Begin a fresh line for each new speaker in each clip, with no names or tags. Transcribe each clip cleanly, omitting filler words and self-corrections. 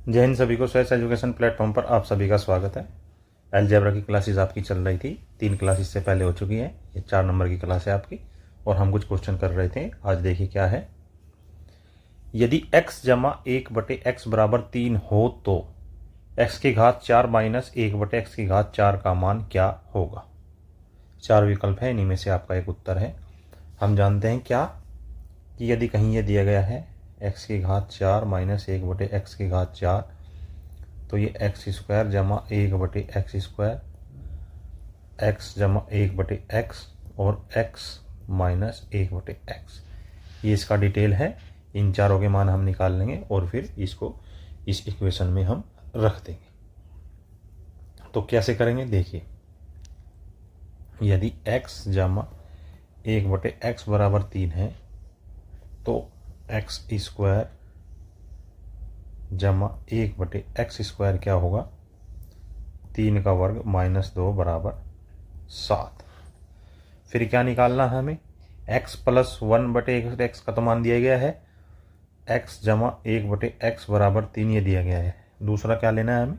जय हिंद सभी को। स्वेस एजुकेशन प्लेटफॉर्म पर आप सभी का स्वागत है। अलजेब्रा की क्लासेस आपकी चल रही थी, 3 क्लासेस से पहले हो चुकी हैं। ये 4 नंबर की क्लास है आपकी और हम कुछ क्वेश्चन कर रहे थे। आज देखिए क्या है। यदि x जमा 1/x बराबर 3 हो तो x की घात 4 माइनस 1/x की घात 4 का मान क्या होगा। 4 विकल्प है, इन्हीं में से आपका एक उत्तर है। हम जानते हैं क्या कि यदि कहीं ये दिया गया है x की घात 4 माइनस 1/x की घात 4, तो ये एक्स स्क्वायर जमा 1/x स्क्वायर, x जमा 1/x और x माइनस 1/x, ये इसका डिटेल है। इन चारों के मान हम निकाल लेंगे और फिर इसको इस इक्वेशन में हम रख देंगे। तो कैसे करेंगे देखिए। यदि x जमा 1/x बराबर 3 है तो x स्क्वायर जमा 1/x स्क्वायर क्या होगा, 3 का वर्ग माइनस 2 बराबर 7। फिर क्या निकालना है हमें, x प्लस 1/x का तो मान दिया गया है, x जमा 1/x बराबर 3 ये दिया गया है। दूसरा क्या लेना है हमें,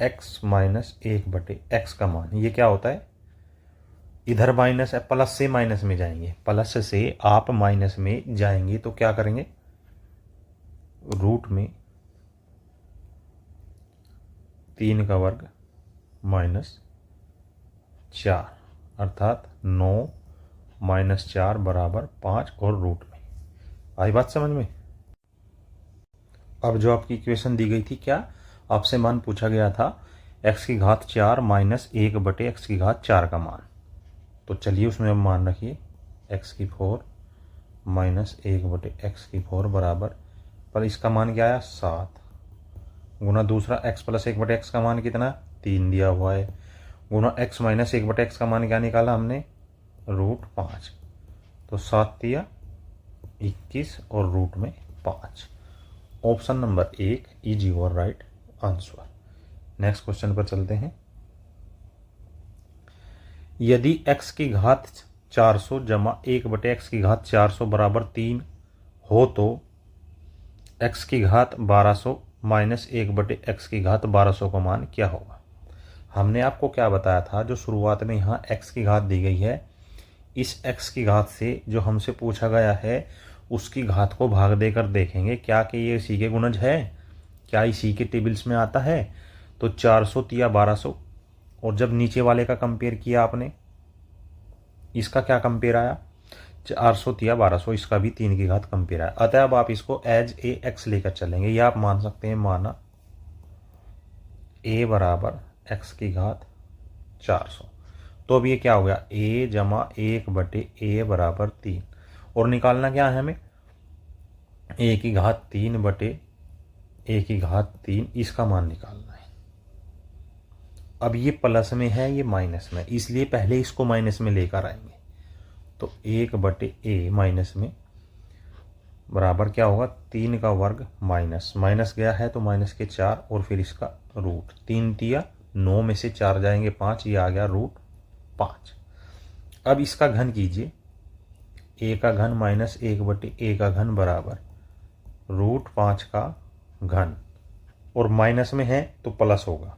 x माइनस 1/x का मान। ये क्या होता है, इधर माइनस है, प्लस से माइनस में जाएंगे, प्लस से आप माइनस में जाएंगे तो क्या करेंगे, रूट में 3 का वर्ग माइनस 4 अर्थात 9 माइनस 4 बराबर 5 और रूट में। आई बात समझ में। अब जो आपकी इक्वेशन दी गई थी, क्या आपसे मान पूछा गया था x की घात 4 माइनस 1/x की घात 4 का मान। तो चलिए उसमें अब मान रखिए, x की 4 माइनस 1/x की 4 बराबर, पर इसका मान क्या आया 7, गुना दूसरा x प्लस 1/x का मान कितना 3 दिया हुआ है, गुना x माइनस 1/x का मान क्या निकाला हमने, रूट 5। तो 7 दिया 21 और रूट में 5। Option number 1 is your right answer. Next question पर चलते हैं। यदि x की घात 400 जमा 1/x की घात 400 बराबर 3 हो तो x की घात 1200 माइनस 1/x की घात 1200 का मान क्या होगा। हमने आपको क्या बताया था, जो शुरुआत में यहाँ x की घात दी गई है, इस x की घात से जो हमसे पूछा गया है उसकी घात को भाग देकर देखेंगे क्या कि ये इसी के गुणज है, क्या इसी के टेबल्स में आता है। तो 400 या 1200, और जब नीचे वाले का कंपेयर किया आपने, इसका क्या कंपेयर आया, 400 या 1200, इसका भी 3 की घात कंपेयर आया। अतः अब आप इसको एज ए एक्स लेकर चलेंगे, या आप मान सकते हैं माना a बराबर x की घात 400। तो अब ये क्या हो गया, a जमा 1/a बराबर 3, और निकालना क्या है हमें, a की घात 3/a की घात 3, इसका मान निकालना है। अब ये प्लस में है, ये माइनस में, इसलिए पहले इसको माइनस में लेकर आएंगे। तो 1/a माइनस में बराबर क्या होगा, 3 का वर्ग माइनस माइनस गया है तो माइनस के 4 और फिर इसका रूट, 3 तिया 9 में से 4 जाएंगे 5, ये आ गया रूट 5। अब इसका घन कीजिए, a का घन माइनस 1/a का घन बराबर रूट 5 का घन, और माइनस में है तो प्लस होगा,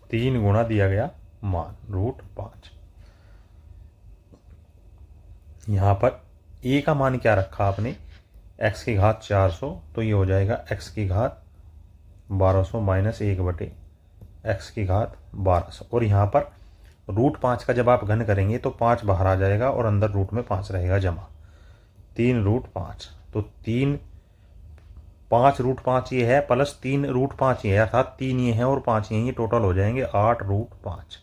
3 गुना दिया गया मान रूट 5। यहाँ पर a का मान क्या रखा आपने, x की घात 400, तो ये हो जाएगा x की घात 1200 माइनस 1/x की घात 1200, और यहाँ पर रूट 5 का जब आप घन करेंगे तो 5 बाहर आ जाएगा और अंदर रूट में 5 रहेगा जमा, 3 रूट 5। तो 5 रूट 5 ये है, प्लस 3 रूट 5 ये है, अर्थात 3 ये है और 5 ये टोटल हो जाएंगे 8 root 5।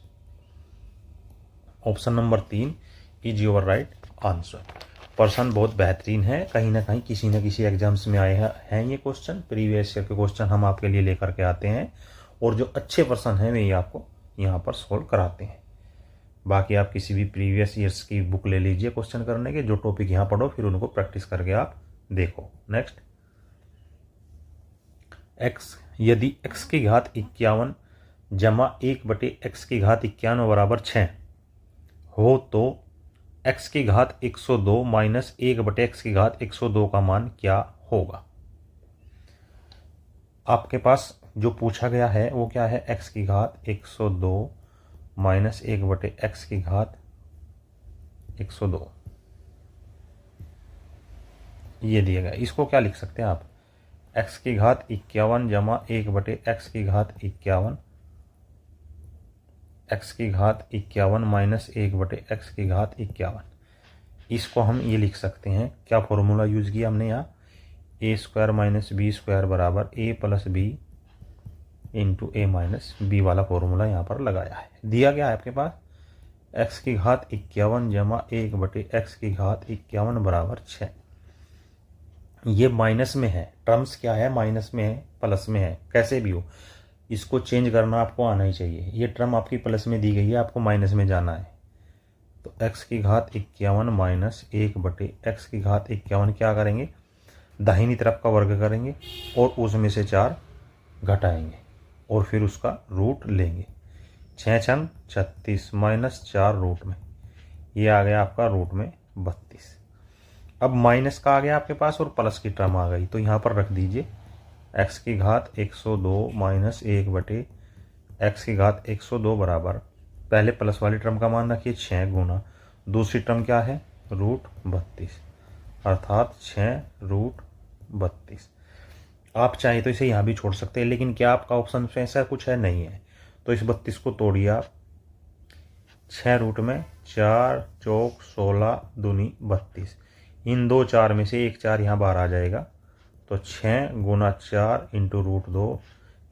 Option number 3 is your right answer. Person बहुत बेहतरीन है, कहीं ना कहीं किसी न किसी एग्जाम्स में आए हैं ये क्वेश्चन, प्रीवियस ईयर के क्वेश्चन हम आपके लिए लेकर के आते हैं, और जो अच्छे पर्सन हैं वे आपको यहाँ पर सोल्व कराते हैं। बाकी आप किसी भी प्रीवियस ईयर्स की बुक ले लीजिए क्वेश्चन करने के, जो टॉपिक यहाँ पढ़ो फिर उनको प्रैक्टिस करके आप देखो। नेक्स्ट, x यदि x की घात 51 जमा 1/x की घात 91 बराबर 6 हो तो x की घात 102 माइनस 1/x की घात 102 का मान क्या होगा। आपके पास जो पूछा गया है वो क्या है, x की घात 102 माइनस 1/x की घात 102, ये दिया गया। इसको क्या लिख सकते हैं आप, x की घात 51 जमा 1/x की घात 51, x की घात 51 माइनस 1/x की घात 51। इसको हम ये लिख सकते हैं, क्या फॉर्मूला यूज़ किया हमने यहाँ, a² माइनस b² बराबर a plus B into A minus B वाला फॉर्मूला यहाँ पर लगाया है। दिया गया है आपके पास x की घात 51 जमा 1/x की घात 51 बराबर 6। ये माइनस में है, टर्म्स क्या है, माइनस में है, प्लस में है, कैसे भी हो इसको चेंज करना आपको आना ही चाहिए। ये टर्म आपकी प्लस में दी गई है, आपको माइनस में जाना है। तो x की घात 51 माइनस 1/x की घात 51 क्या करेंगे, दाहिनी तरफ का वर्ग करेंगे और उसमें से 4 घटाएंगे और फिर उसका रूट लेंगे। 6 छंग 36 माइनस 4 रूट में, ये आ गया आपका रूट में 32। अब माइनस का आ गया आपके पास और प्लस की टर्म आ गई, तो यहाँ पर रख दीजिए x की घात 102 माइनस 1/x की घात 102 बराबर, पहले प्लस वाली टर्म का मान रखिए 6 गुना दूसरी टर्म क्या है रूट 32, अर्थात 6 रूट 32। आप चाहे तो इसे यहाँ भी छोड़ सकते हैं, लेकिन क्या आपका ऑप्शन में ऐसा कुछ है, नहीं है। तो इस 32 को तोड़िए आप, 6 रूट में 4 चौक 16 दूनी 32, इन दो 4 में से एक 4 यहाँ बाहर आ जाएगा, तो 6 गुना 4 इंटू रूट 2,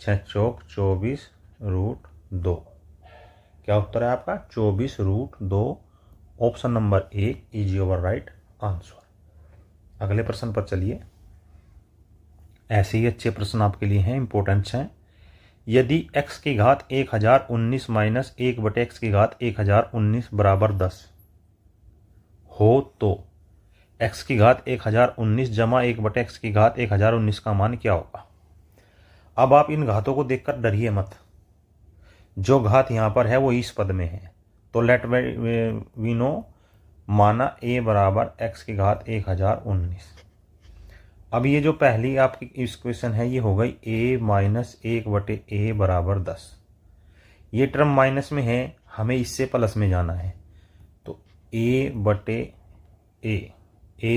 6 चौक 24 रूट 2। क्या उत्तर है आपका 24 root 2। Option number 1 is your right answer. अगले प्रश्न पर चलिए, ऐसे ही अच्छे प्रश्न आपके लिए हैं, इंपॉर्टेंट्स हैं। यदि x की घात 1019 माइनस 1/x की घात 1019 बराबर 10 हो तो x की घात 1019 जमा 1/x की घात 1019 का मान क्या होगा। अब आप इन घातों को देखकर डरिए मत, जो घात यहाँ पर है वो इस पद में है, तो लेट वी नो माना a बराबर x की घात 1019। अब ये जो पहली आपकी इस क्वेश्चन है ये हो गई a माइनस 1/a बराबर 10। ये टर्म माइनस में है, हमें इससे प्लस में जाना है, तो a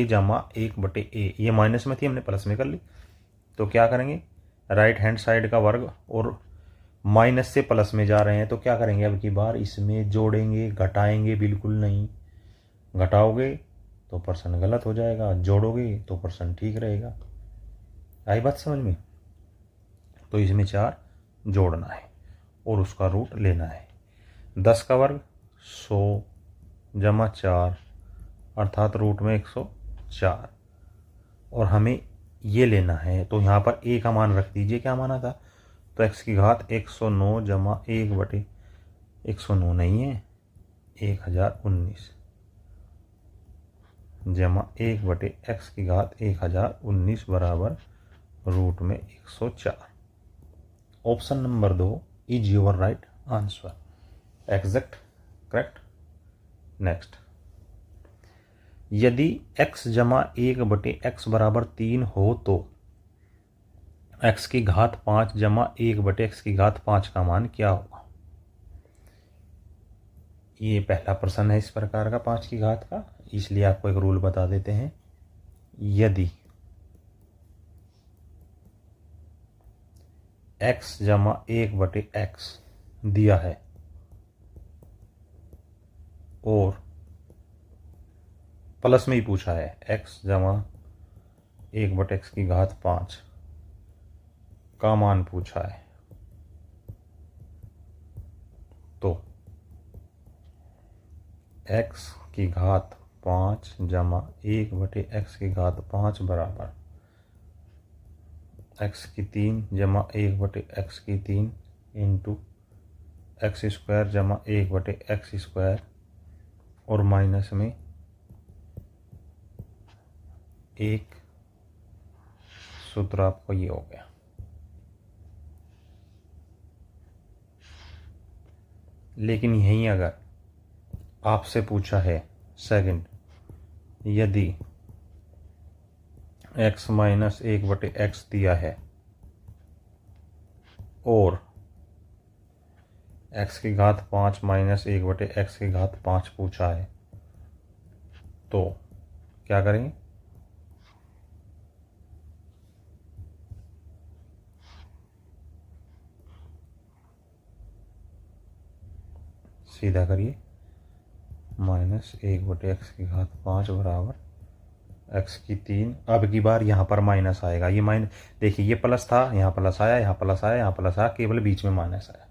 जमा 1/a, ये माइनस में थी हमने प्लस में कर ली, तो क्या करेंगे राइट हैंड साइड का वर्ग, और माइनस से प्लस में जा रहे हैं तो क्या करेंगे अब की बार इसमें जोड़ेंगे, घटाएंगे बिल्कुल नहीं, घटाओगे तो परसेंट गलत हो जाएगा, जोड़ोगे तो परसेंट ठीक रहेगा। आई बात समझ में। तो इसमें 4 जोड़ना है और उसका रूट लेना है। 10 का वर्ग 100 जमा 4 अर्थात रूट में 104, और हमें ये लेना है, तो यहाँ पर a का मान रख दीजिए, क्या माना था, तो x की घात 109 जमा 1/109 नहीं है 1019 जमा 1/x की घात 1019 बराबर रूट में 104। Option number 2 is your right answer, exact correct. Next, यदि x जमा 1/x बराबर 3 हो तो x की घात 5 जमा 1/x की घात 5 का मान क्या होगा। ये पहला प्रश्न है इस प्रकार का 5 की घात का, इसलिए आपको एक रूल बता देते हैं। यदि x जमा 1/x दिया है और प्लस में ही पूछा है x जमा 1/x की घात 5 का मान पूछा है, तो x की घात 5 जमा 1/x की घात 5 बराबर x की 3 जमा 1/x की 3 इंटू x² जमा 1/x² और माइनस में 1 सूत्र आपको ये हो गया। लेकिन यहीं अगर आपसे पूछा है सेकंड, यदि x माइनस 1/x दिया है और x की घात 5 माइनस 1/x की घात 5 पूछा है, तो क्या करेंगे? सीधा करिए, माइनस 1/x की घात 5 बराबर x की 3। अब की बार यहाँ पर माइनस आएगा, ये माइनस, देखिए ये प्लस था, यहाँ प्लस आया, यहाँ प्लस आया, यहाँ प्लस आया, केवल बीच में माइनस आया।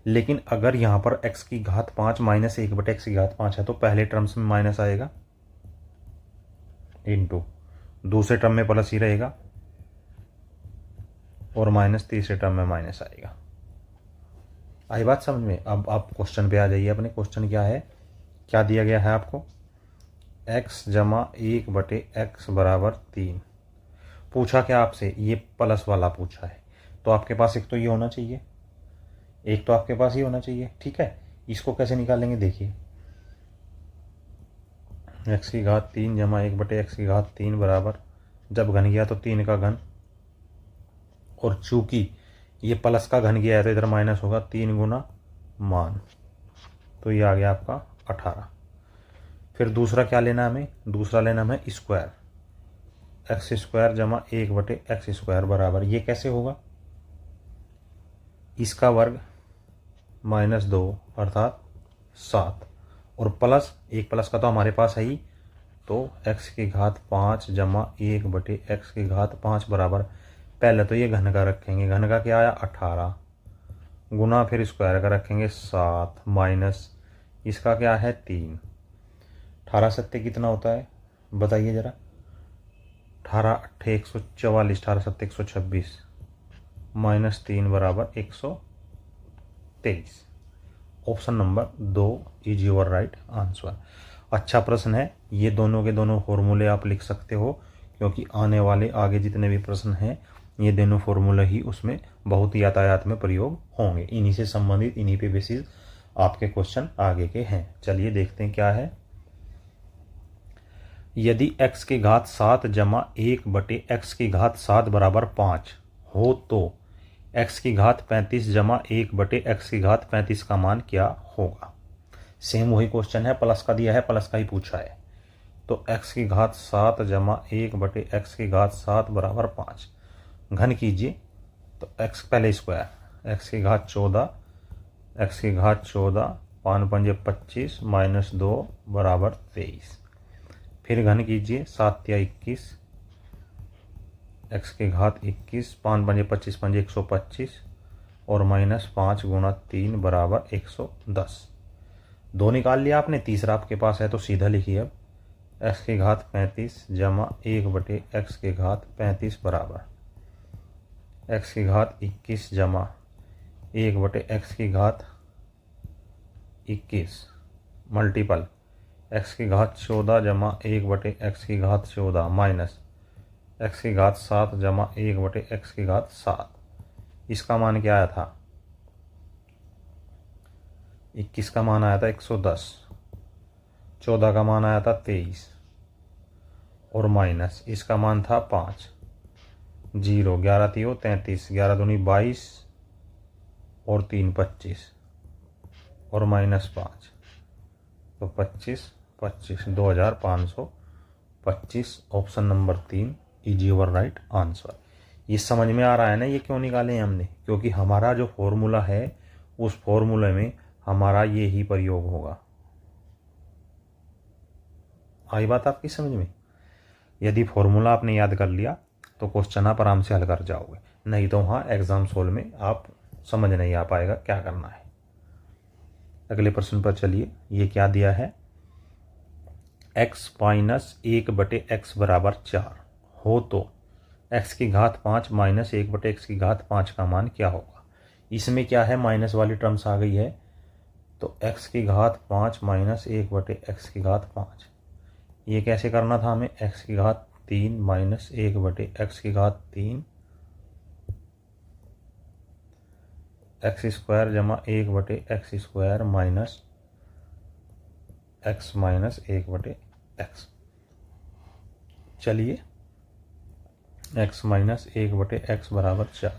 लेकिन अगर यहाँ पर x की घात 5 माइनस 1/x की घात 5 है तो पहले टर्म्स में माइनस आएगा, इंटू दूसरे टर्म में प्लस ही रहेगा, और माइनस तीसरे टर्म में माइनस आएगा। आई बात समझ में? अब आप क्वेश्चन पे आ जाइए अपने। क्वेश्चन क्या है, क्या दिया गया है आपको? x जमा 1/x बराबर 3। पूछा क्या आपसे? ये प्लस वाला पूछा है, तो आपके पास एक तो ये होना चाहिए, एक तो आपके पास ये होना चाहिए, ठीक है। इसको कैसे निकालेंगे? देखिए, x की घात 3 जमा 1/x की घात 3 बराबर, जब घन गया तो 3 का घन, और चूंकि ये प्लस का घन गया है तो इधर माइनस होगा, 3 गुना मान, तो ये आ गया आपका 18। फिर दूसरा क्या लेना है हमें? दूसरा लेना हमें स्क्वायर, एक्स स्क्वायर जमा 1/x स्क्वायर बराबर, ये कैसे होगा? इसका वर्ग माइनस 2 अर्थात 7, और प्लस, एक प्लस का तो हमारे पास है ही, तो x की घात 5 जमा 1/x की घात 5 बराबर, पहले तो ये घन का रखेंगे, घन का क्या आया 18, गुना फिर स्क्वायर का रखेंगे 7, माइनस इसका क्या है 3। 18 सत्ते कितना होता है बताइए जरा? 18 अट्ठे 144, 18 सत्ते 126, माइनस 3 बराबर 123। Option number 2 is your right answer. अच्छा प्रश्न है, ये दोनों के दोनों फॉर्मूले आप लिख सकते हो, क्योंकि आने वाले आगे जितने भी प्रश्न हैं ये दोनों फॉर्मूले ही उसमें बहुत यातायात में प्रयोग होंगे, इन्हीं से संबंधित, इन्हीं पे बेसिस आपके क्वेश्चन आगे के हैं। चलिए देखते हैं क्या है। यदि x की घात 7 जमा 1/x की घात 7 बराबर 5 हो तो x की घात 35 जमा 1/x की घात 35 का मान क्या होगा? सेम वही क्वेश्चन है, प्लस का दिया है, प्लस का ही पूछा है। तो x की घात 7 जमा 1/x की घात 7 बराबर 5, घन कीजिए, तो x पहले स्क्वायर, x की घात 14, x की घात 14, 5 पंजे 25, माइनस 2 बराबर 23। फिर घन कीजिए, 7 या 21, x की घात 21, 5 पंजे 25 पंजे 125, और माइनस 5 गुना 3 बराबर 110। 2 निकाल लिया आपने, तीसरा आपके पास है तो सीधा लिखिए। अब x की घात 35 जमा 1/x की घात 35 बराबर x की घात 21 जमा 1/x की घात 21 मल्टीपल x की घात 14 जमा 1/x की घात 14 माइनस x की घात 7 जमा 1/x की घात 7। इसका मान क्या आया था? 21 का मान आया था 110, 14 का मान आया था 23, और माइनस इसका मान था 5, 0, 11 3 33, 11 दूनी 22, और 3 25, और माइनस 5, तो 25 25, 2525। Option number 3 is your right answer. ये समझ में आ रहा है ना ये क्यों निकाले हैं हमने? क्योंकि हमारा जो फॉर्मूला है उस फॉर्मूले में हमारा ये ही प्रयोग होगा। आई बात आपकी समझ में? यदि फॉर्मूला आपने याद कर लिया तो क्वेश्चन आप आराम से हल कर जाओगे, नहीं तो वहाँ एग्जाम सोल्व में आप समझ नहीं आ पाएगा क्या करना है। अगले प्रश्न पर चलिए। ये क्या दिया है? x माइनस 1/x बराबर 4 हो तो x की घात 5 माइनस 1/x की घात 5 का मान क्या होगा? इसमें क्या है, माइनस वाली टर्म्स आ गई है, तो x की घात 5 माइनस 1/x की घात 5। ये कैसे करना था हमें? x की घात 3 माइनस 1/x की घात 3, x स्क्वायर जमा 1/x square minus x minus 1/x। चलिए, x माइनस 1/x बराबर 4,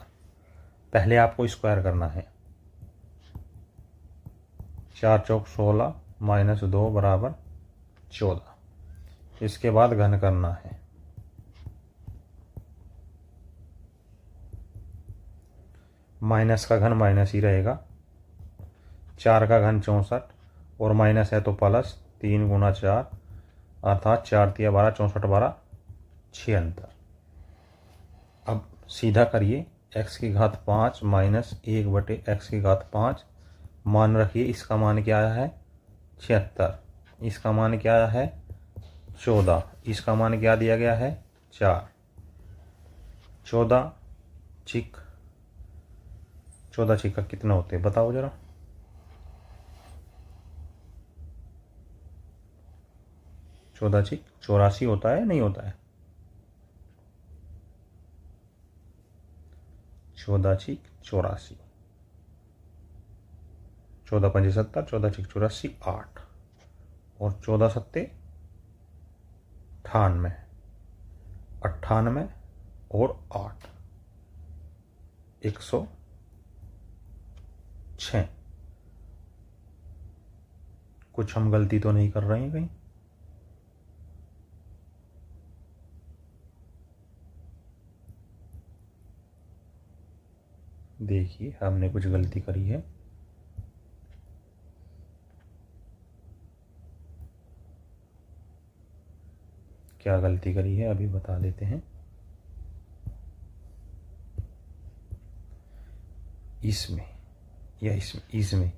पहले आपको स्क्वायर करना है। 4 चौक 16 माइनस 2 बराबर 14। इसके बाद घन करना है। माइनस का घन माइनस ही रहेगा। 4 का घन 64 और माइनस है तो प्लस 3 गुना 4 अर्थात 4 तिया 12 64 12 76। अब सीधा करिए। x की घात 5 माइनस 1 बटे x की घात 5 मान रखिए। इसका मान क्या आया है 76। इसका मान क्या आया है 14। इसका मान क्या दिया गया है 4। 14 छिक 14 छिक्का कितना होते हैं बताओ जरा। चौदह छिक 84 होता है नहीं होता है। 14 छिक 84। 14 पंजे 70 14 छिक 84 8 और 14 सत्ते 98 98 और 8 106। कुछ हम गलती तो नहीं कर रहे हैं कहीं। देखिए हमने कुछ गलती करी है। क्या गलती करी है अभी बता देते हैं। इसमें या इसमें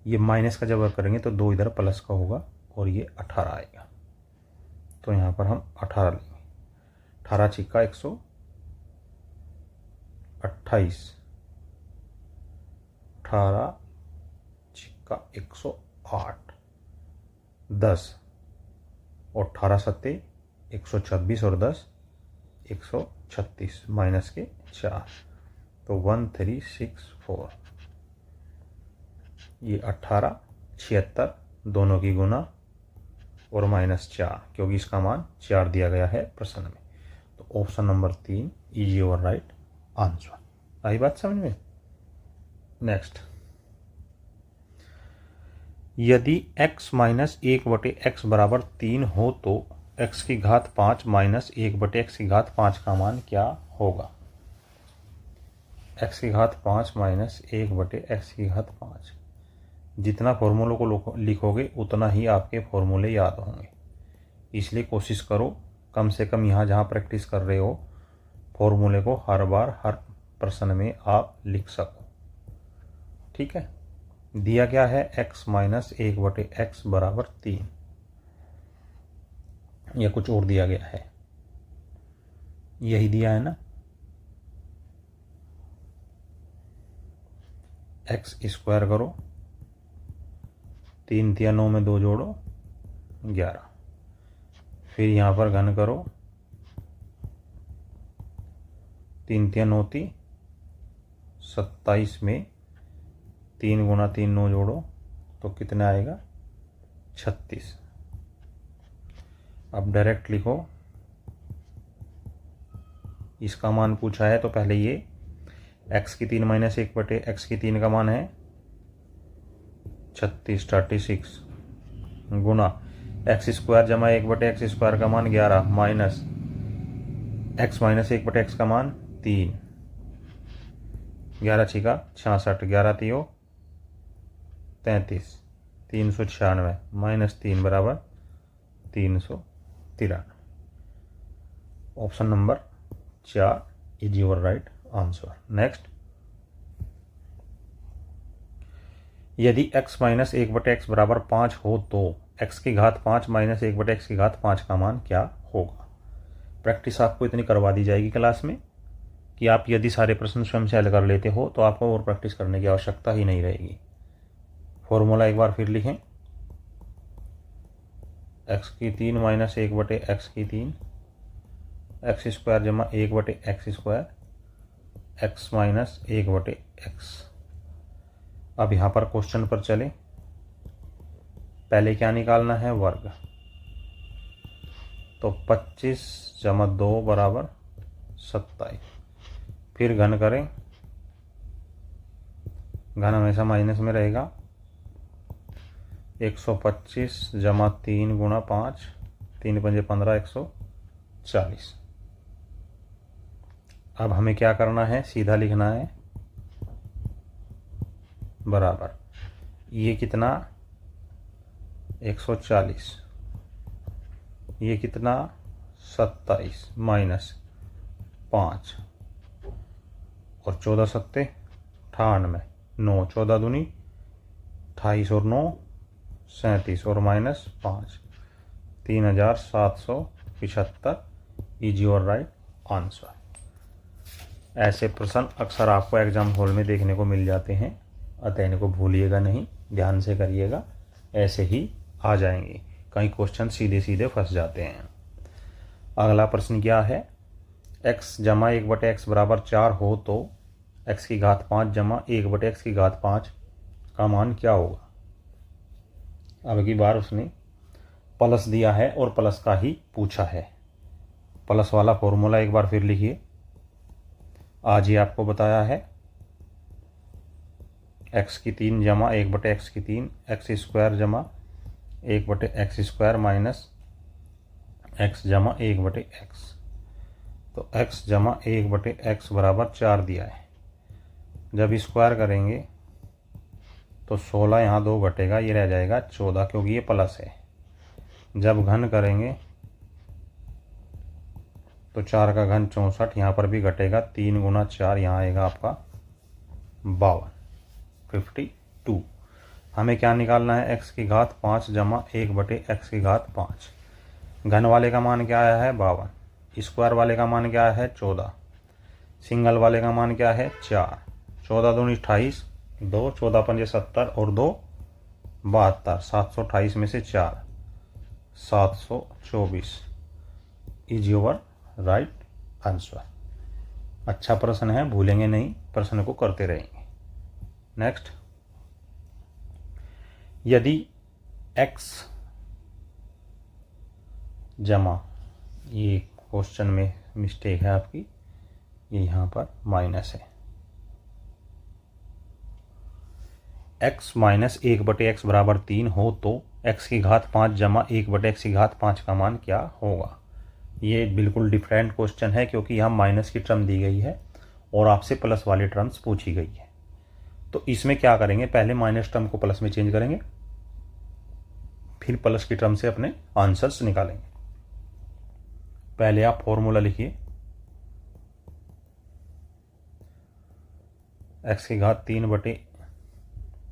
ये माइनस का जब करेंगे तो 2 इधर प्लस का होगा और ये 18 आएगा। तो यहाँ पर हम 18 लेंगे। 18 छिक्का 128 18 छिक्का 108 10 और 18 सत्ते 126 और 10 136 माइनस के 4 तो 1364। ये 18 76 दोनों की गुना और माइनस 4 क्योंकि इसका मान 4 दिया गया है प्रश्न में। तो option number 3 is your right answer. आई बात समझ में। नेक्स्ट, यदि x माइनस 1 बटे एक्स बराबर 3 हो तो x की घात 5 माइनस 1 बटे एक्स की घात 5 का मान क्या होगा। x की घात 5 माइनस 1 बटे एक्स की घात 5। जितना फॉर्मूलों को लिखोगे उतना ही आपके फॉर्मूले याद होंगे। इसलिए कोशिश करो कम से कम यहाँ जहाँ प्रैक्टिस कर रहे हो फॉर्मूले को हर बार हर प्रश्न में आप लिख सको। ठीक है। दिया क्या है x माइनस 1 बटे एक्स बराबर 3 या कुछ और दिया गया है। यही दिया है ना। x स्क्वायर करो 3 तिया 9 में 2 जोड़ो 11। फिर यहाँ पर घन करो 3 तिया 9 ती 27 में 3 गुना 3 9 जोड़ो तो कितना आएगा 36। अब डायरेक्ट लिखो। इसका मान पूछा है तो पहले ये x की 3 माइनस 1 बटे एक्स की 3 का मान है 36 गुना एक्स स्क्वायर जमा 1 बटे एक्स स्क्वायर का मान 11 माइनस x माइनस 1 बटे एक्स का मान 3। 11 छिका 66 11 तियो 33 396 माइनस 3 बराबर 393। Option number 4 is your right answer. Next, यदि x माइनस 1 बटे एक्स बराबर 5 हो तो x की घात 5 माइनस 1 बटे एक्स की घात 5 का मान क्या होगा। प्रैक्टिस आपको इतनी करवा दी जाएगी क्लास में कि आप यदि सारे प्रश्न स्वयं से हल कर लेते हो तो आपको और प्रैक्टिस करने की आवश्यकता ही नहीं रहेगी। फॉर्मूला एक बार फिर लिखें। x की 3 माइनस 1 बटे एक्स की 3 एक्स स्क्वायर जमा 1 बटे एक्स स्क्वायर x माइनस 1 बटे एक्स। अब यहाँ पर क्वेश्चन पर चले। पहले क्या निकालना है वर्ग। तो 25 जमा 2 बराबर 27। फिर घन करें घन हमेशा माइनस में रहेगा। 125 जमा 3 गुणा 5, 3 पंजे 15, 140। अब हमें क्या करना है, सीधा लिखना है बराबर ये कितना 140, ये कितना 27 माइनस 5 और 14 सत्ते 98, 9 14 दूनी 28 और 9 37 और minus 5 3775 is your right answer. ऐसे प्रश्न अक्सर आपको एग्जाम हॉल में देखने को मिल जाते हैं, अतः इनको भूलिएगा नहीं, ध्यान से करिएगा, ऐसे ही आ जाएंगे। कई क्वेश्चन सीधे सीधे फंस जाते हैं। अगला प्रश्न क्या है, x जमा 1/x बराबर 4 हो तो x की घात 5 जमा 1/x की घात 5 का मान क्या होगा। अब की बार उसने प्लस दिया है और प्लस का ही पूछा है। प्लस वाला फॉर्मूला एक बार फिर लिखिए, आज ही आपको बताया है। x की 3 जमा 1/x की 3, एक्स स्क्वायर जमा 1/x स्क्वायर माइनस x जमा 1/x। तो x जमा 1/x बराबर 4 दिया है। जब स्क्वायर करेंगे तो 16 यहाँ 2 घटेगा, ये रह जाएगा 14 क्योंकि ये प्लस है। जब घन करेंगे तो 4 का घन 64, यहाँ पर भी घटेगा, 3 गुना 4 यहाँ आएगा आपका 52। हमें क्या निकालना है, x की घात 5 जमा 1/x की घात 5। घन वाले का मान क्या आया है 52, स्क्वायर वाले का मान क्या है 14, सिंगल वाले का मान क्या है 4। 14 दूनी 28, 2 14 पंजे 70 और 2 72, 728 में से 4 724 इज योर राइट आंसर। अच्छा प्रश्न है, भूलेंगे नहीं, प्रश्न को करते रहेंगे। नेक्स्ट, यदि x जमा, ये क्वेश्चन में मिस्टेक है आपकी, ये यहाँ पर माइनस है, x माइनस 1/x बराबर 3 हो तो x की घात 5 जमा 1/x की घात 5 का मान क्या होगा। ये बिल्कुल डिफरेंट क्वेश्चन है क्योंकि यहाँ माइनस की टर्म दी गई है और आपसे प्लस वाली टर्म्स पूछी गई है। तो इसमें क्या करेंगे, पहले माइनस टर्म को प्लस में चेंज करेंगे, फिर प्लस की टर्म से अपने आंसर्स निकालेंगे। पहले आप फॉर्मूला लिखिए, x की घात 3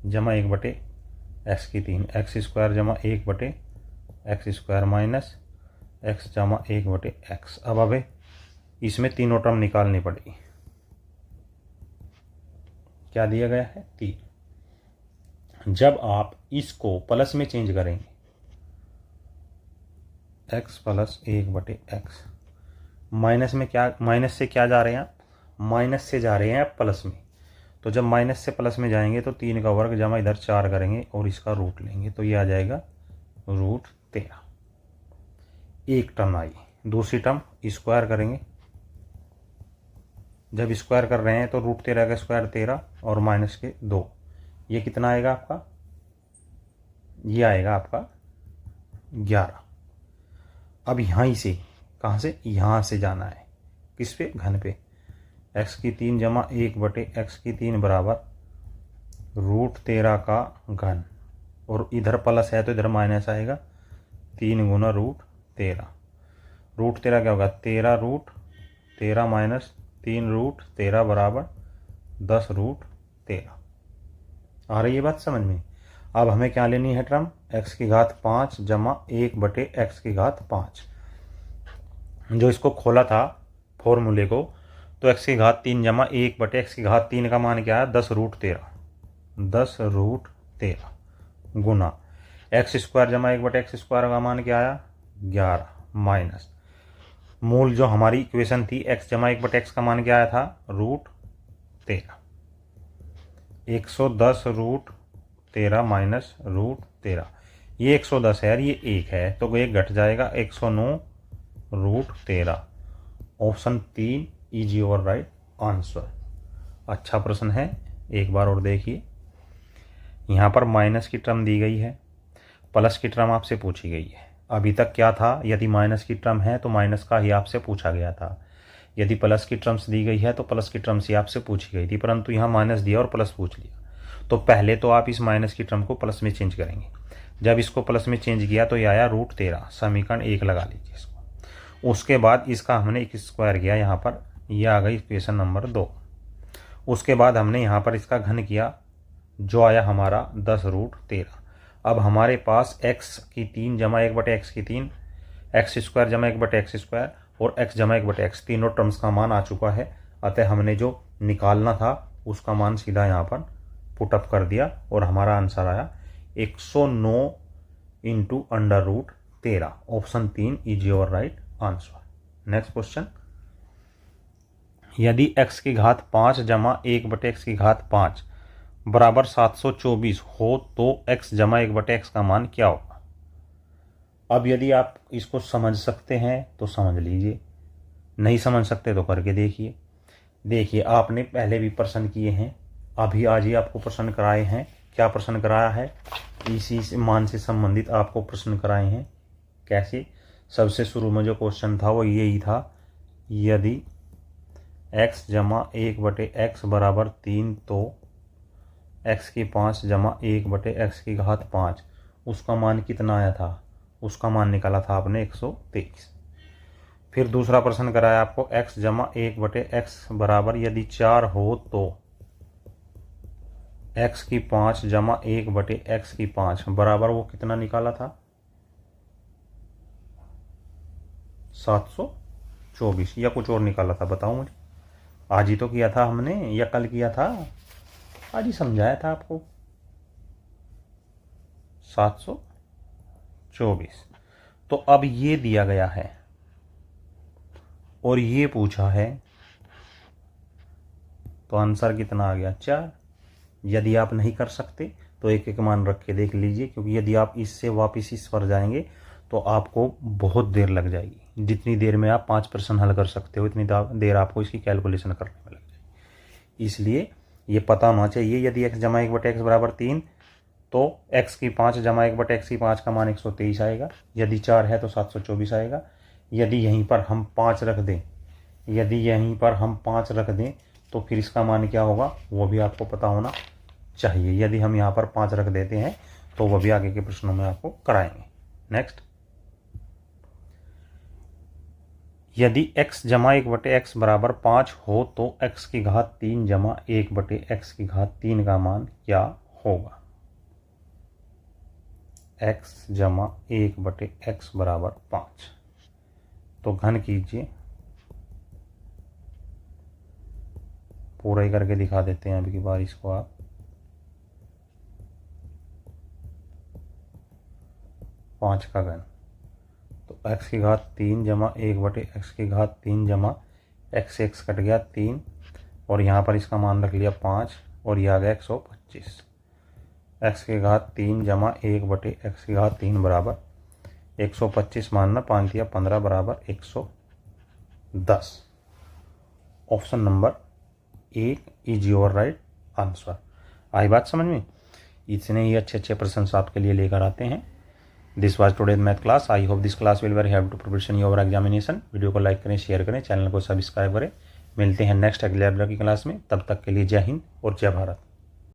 जमा 1/x की 3, एक्स स्क्वायर जमा 1/x स्क्वायर माइनस x जमा 1/x। अब इसमें तीनों टर्म निकालनी पड़ेगी। क्या दिया गया है 3। जब आप इसको प्लस में चेंज करेंगे, x प्लस 1/x, माइनस में क्या, माइनस से क्या जा रहे हैं आप, माइनस से जा रहे हैं आप प्लस में। तो जब माइनस से प्लस में जाएंगे तो 3 का वर्ग जमा इधर 4 करेंगे और इसका रूट लेंगे, तो ये आ जाएगा √13। एक टर्म आई। दूसरी टर्म स्क्वायर करेंगे, जब स्क्वायर कर रहे हैं तो √13 का स्क्वायर 13 और माइनस के 2, ये कितना आएगा आपका, ये आएगा आपका 11। अब यहाँ से, कहाँ से, यहाँ से जाना है किस पे, घन पे। x की 3 जमा 1/x की 3 बराबर √13 का घन, और इधर प्लस है तो इधर माइनस आएगा, 3 गुना √13। √13 क्या होगा, 13 माइनस 3 √13 बराबर 10 √13। आ रही है बात समझ में। अब हमें क्या लेनी है टर्म, x की घात 5 जमा 1/x की घात 5। जो इसको खोला था फॉर्मूले को, तो x की घात 3 जमा 1/x की घात 3 का मान क्या है 10 √13, 10 √13 गुना एक्स स्क्वायर जमा 1/x स्क्वायर का मान क्या आया 11 माइनस मूल जो हमारी इक्वेशन थी x जमा 1/x का मान क्या आया था √13। 110 √13 माइनस √13, ये 110 है यार, ये 1 है तो 1 घट जाएगा, 109 √13। Option 3 is your right answer. अच्छा प्रश्न है, एक बार और देखिए। यहाँ पर माइनस की टर्म दी गई है, प्लस की टर्म आपसे पूछी गई है। अभी तक क्या था, यदि माइनस की टर्म है तो माइनस का ही आपसे पूछा गया था, यदि प्लस की टर्म्स दी गई है तो प्लस की टर्म्स ही आपसे पूछी गई थी, परंतु यहाँ माइनस दिया और प्लस पूछ लिया। तो पहले तो आप इस माइनस की टर्म को प्लस में चेंज करेंगे। जब इसको प्लस में चेंज किया तो ये आया √13, समीकरण 1 लगा लीजिए इसको। उसके बाद इसका हमने एक स्क्वायर किया, यहाँ पर ये आ गई इक्वेशन नंबर 2। उसके बाद हमने यहाँ पर इसका घन किया, जो आया हमारा 10√13। अब हमारे पास x की 3 जमा 1/x की 3, x² जमा 1/x² और x जमा 1/x तीनों टर्म्स का मान आ चुका है। अतः हमने जो निकालना था उसका मान सीधा यहाँ पर पुटअप कर दिया और हमारा आंसर आया 109 into √13। Option 3 is your right answer. Next question, यदि x की घात 5 जमा 1/x की घात 5 बराबर 724 हो तो x जमा 1/x का मान क्या होगा। अब यदि आप इसको समझ सकते हैं तो समझ लीजिए, नहीं समझ सकते तो करके देखिए। देखिए, आपने पहले भी प्रश्न किए हैं, अभी आज ही आपको प्रश्न कराए हैं। क्या प्रश्न कराया है, इसी मान से संबंधित आपको प्रश्न कराए हैं। कैसे, सबसे शुरू में जो क्वेश्चन था वो यही था, यदि x जमा 1/x बराबर 3 तो x की 5 जमा 1/x की घात 5, उसका मान कितना आया था, उसका मान निकाला था आपने 123। फिर दूसरा प्रश्न कराया आपको, x जमा 1/x बराबर यदि 4 हो तो x की 5 जमा 1/x की 5 बराबर वो कितना निकाला था, 724, या कुछ और निकाला था, बताओ मुझे। आज ही तो किया था हमने या कल किया था, आज ही समझाया था आपको। 724। तो अब ये दिया गया है और ये पूछा है, तो आंसर कितना आ गया, 4। यदि आप नहीं कर सकते तो एक एक मान रख के देख लीजिए, क्योंकि यदि आप इससे वापस इस पर जाएंगे तो आपको बहुत देर लग जाएगी। जितनी देर में आप 5 प्रश्न हल कर सकते हो उतनी देर आपको इसकी कैलकुलेशन करने में लग जाएगी। इसलिए ये पता होना चाहिए, यदि x जमा 1/x बराबर 3 तो x की 5 जमा 1/x की 5 का मान 123 आएगा। यदि 4 है तो 724 आएगा। यदि यहीं पर हम 5 रख दें, तो फिर इसका मान क्या होगा वो भी आपको पता होना चाहिए। यदि हम यहाँ पर 5 रख देते हैं तो वह भी आगे के प्रश्नों में आपको कराएंगे। नेक्स्ट, यदि x जमा 1/x बराबर 5 हो तो x की घात 3 जमा 1/x की घात 3 का मान क्या होगा। x जमा 1/x बराबर 5, तो घन कीजिए, पूरा ही करके दिखा देते हैं अभी की बार इसको आप। पाँच का घन, तो x की घात 3 जमा 1/x की घात 3 जमा x कट गया 3, और यहाँ पर इसका मान रख लिया 5 और यह आ गया 125। x की घात 3 जमा 1/x की घात 3 बराबर 125 मानना 5 दिया 15 बराबर 110। Option number 1 is your right answer. आई बात समझ में। इतने ही अच्छे प्रश्न आपके लिए लेकर आते हैं। This was today's math class. I hope this class will very help to preparation your examination. Video को लाइक करें, शेयर करें, चैनल को सब्सक्राइब करें। मिलते हैं नेक्स्ट अगले की क्लास में। तब तक के लिए जय हिंद और जय भारत।